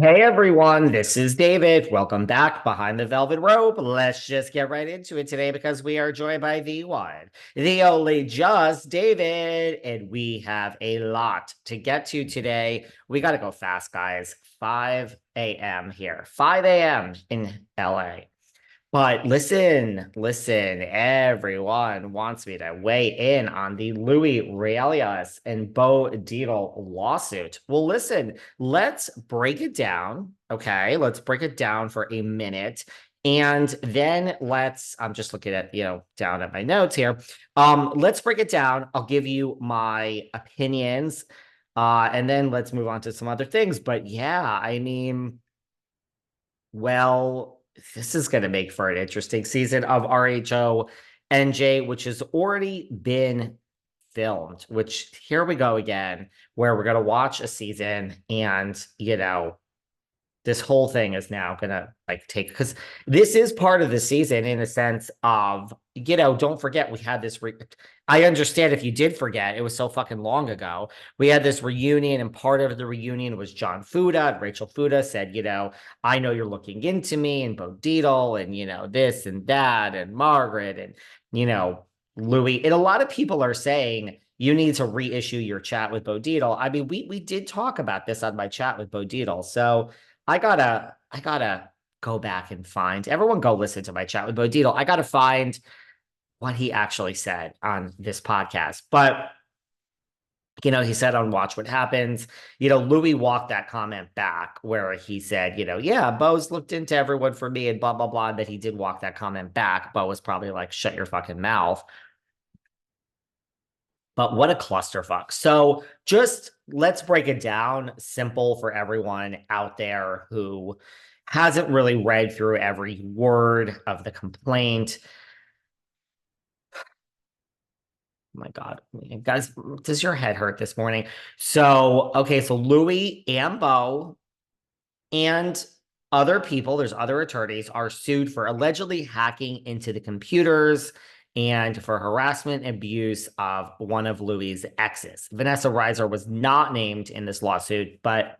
Hey everyone, this is David. Welcome back behind the velvet rope. Let's just get right into it today because we are joined by the one, the only just David, and we have a lot to get to today. We got to go fast, guys. 5 a.m. here, 5 a.m. in LA. But listen, everyone wants me to weigh in on the Louie Ruelas and Bo Dietl lawsuit. Well, listen, let's break it down. Okay, let's break it down for a minute. And then I'm just looking at, down at my notes here. Let's break it down. I'll give you my opinions. And then let's move on to some other things. But yeah, I mean, well, this is going to make for an interesting season of RHO NJ, which has already been filmed, which here we go again, where we're going to watch a season and, this whole thing is now gonna like take because this is part of the season in a sense of don't forget we had this I understand if you did forget, it was so fucking long ago. We had this reunion, and part of the reunion was John Fuda and Rachel Fuda said, I know you're looking into me, and Bo Dietl, and this and that, and Margaret, and Louis. And a lot of people are saying you need to reissue your chat with Bo Dietl. I mean, we did talk about this on my chat with Bo Dietl, so I gotta go back and find everyone go listen to my chat with Bo Dietl. I gotta find what he actually said on this podcast. But he said on Watch What Happens, Louis walked that comment back where he said, yeah, Bo's looked into everyone for me and blah, blah, blah. That he did walk that comment back. Bo was probably like, shut your fucking mouth. But what a clusterfuck. So just let's break it down simple for everyone out there who hasn't really read through every word of the complaint. Oh my God, guys, does your head hurt this morning? So, okay, so Louis and Bo and other people, there's other attorneys, are sued for allegedly hacking into the computers and for harassment and abuse of one of Louis's exes. Vanessa Riser was not named in this lawsuit, but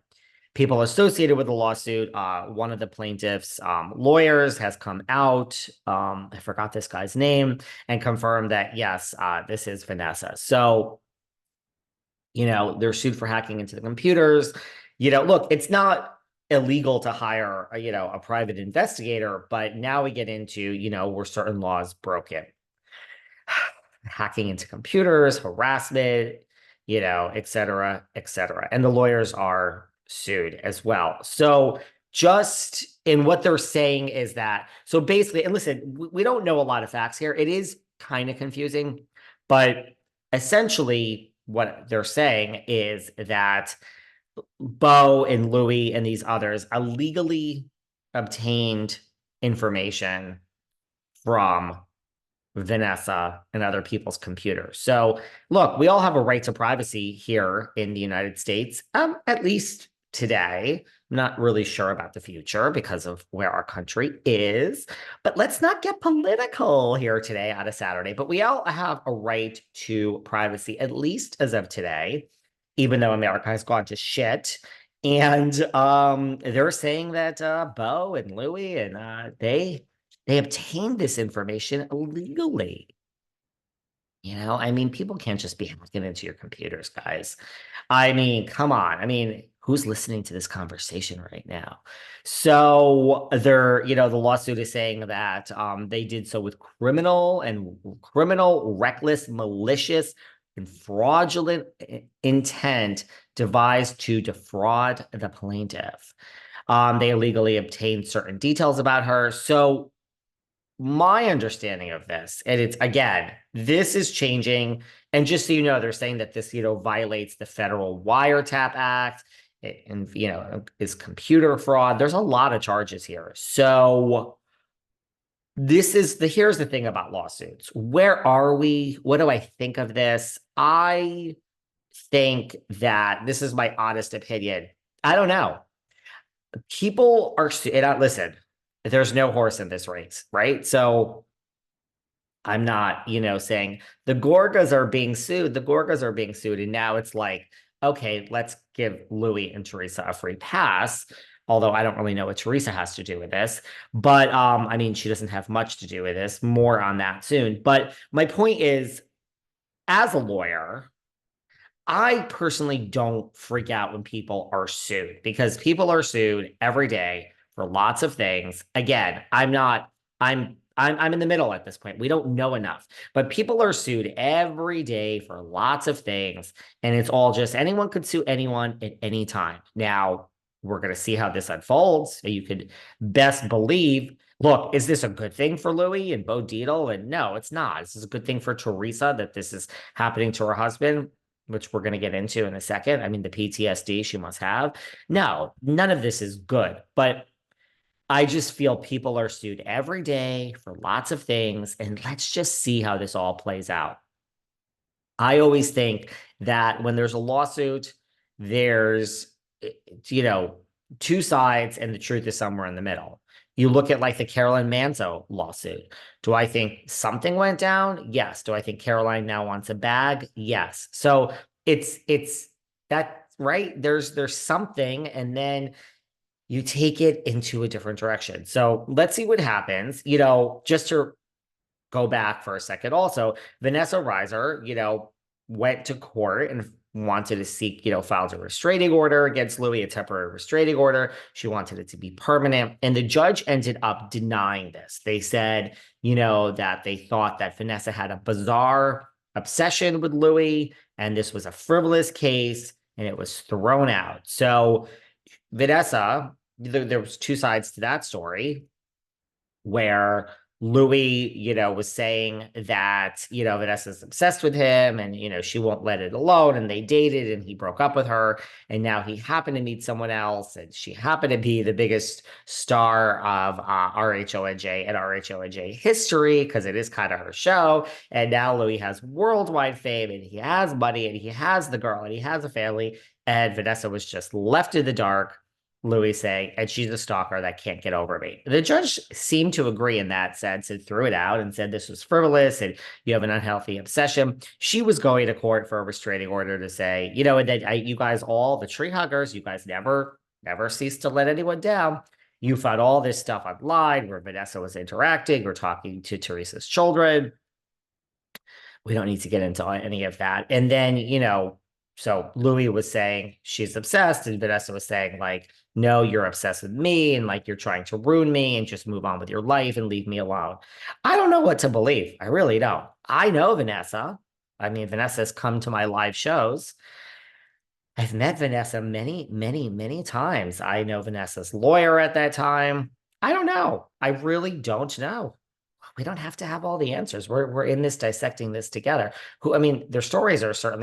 people associated with the lawsuit, one of the plaintiffs' lawyers has come out, I forgot this guy's name, and confirmed that, yes, this is Vanessa. So, they're sued for hacking into the computers. Look, it's not illegal to hire a private investigator, but now we get into where certain laws broken. Hacking into computers, harassment, et cetera, et cetera. And the lawyers are sued as well. So just in what they're saying is that, so basically, and listen, we don't know a lot of facts here. It is kind of confusing, but essentially what they're saying is that Bo and Louis and these others illegally obtained information from Vanessa and other people's computers. So, look, we all have a right to privacy here in the United States, at least today. I'm not really sure about the future because of where our country is, but let's not get political here today on a Saturday. But we all have a right to privacy, at least as of today, even though America has gone to shit. And they're saying that Bo and Louie and they obtained this information illegally. I mean, people can't just be hacking into your computers, guys. I mean, come on. I mean, who's listening to this conversation right now? So the lawsuit is saying that they did so with criminal, reckless, malicious, and fraudulent intent devised to defraud the plaintiff. They illegally obtained certain details about her. So my understanding of this, and it's again, this is changing. And just so you know, they're saying that this, violates the Federal Wiretap Act and, is computer fraud. There's a lot of charges here. So here's the thing about lawsuits. Where are we? What do I think of this? I think that this is my honest opinion. I don't know. People are, and listen, there's no horse in this race, right? So I'm not, saying the Gorgas are being sued. The Gorgas are being sued. And now it's like, okay, let's give Louis and Teresa a free pass. although I don't really know what Teresa has to do with this. But I mean, she doesn't have much to do with this. More on that soon. But my point is, as a lawyer, I personally don't freak out when people are sued because people are sued every day for lots of things. Again, I'm not, I'm in the middle at this point. We don't know enough, but people are sued every day for lots of things. And it's all just anyone could sue anyone at any time. Now, we're going to see how this unfolds. You could best believe. Look, is this a good thing for Louie and Bo Dietl? And no, it's not. This is a good thing for Teresa that this is happening to her husband, which we're going to get into in a second. I mean, the PTSD she must have. No, none of this is good. But I just feel people are sued every day for lots of things. And let's just see how this all plays out. I always think that when there's a lawsuit, there's, you know, two sides and the truth is somewhere in the middle. You look at like the Caroline Manzo lawsuit. Do I think something went down? Yes. Do I think Caroline now wants a bag? Yes. So it's that right. There's something, and then you take it into a different direction. So let's see what happens. Just to go back for a second. Also, Vanessa Riser, went to court and wanted to seek, filed a restraining order against Louie, a temporary restraining order. She wanted it to be permanent. And the judge ended up denying this. They said, that they thought that Vanessa had a bizarre obsession with Louie, and this was a frivolous case, and it was thrown out. So Vanessa, there was two sides to that story where Louie, was saying that, Vanessa's obsessed with him and, she won't let it alone. And they dated and he broke up with her. And now he happened to meet someone else. And she happened to be the biggest star of RHONJ and RHONJ history because it is kind of her show. And now Louie has worldwide fame and he has money and he has the girl and he has a family. And Vanessa was just left in the dark. Louie saying, and she's a stalker that can't get over me. The judge seemed to agree in that sense and threw it out and said this was frivolous and you have an unhealthy obsession. She was going to court for a restraining order to say, and then you guys, all the tree huggers, you guys never cease to let anyone down. You found all this stuff online where Vanessa was interacting or talking to Teresa's children. We don't need to get into any of that. And then, so Louie was saying she's obsessed, and Vanessa was saying, like, no, you're obsessed with me, and like you're trying to ruin me and just move on with your life and leave me alone. I don't know what to believe. I really don't. I know Vanessa. I mean, Vanessa's come to my live shows. I've met Vanessa many, many, many times. I know Vanessa's lawyer at that time. I don't know. I really don't know. We don't have to have all the answers. We're in this dissecting this together. I mean, their stories are certainly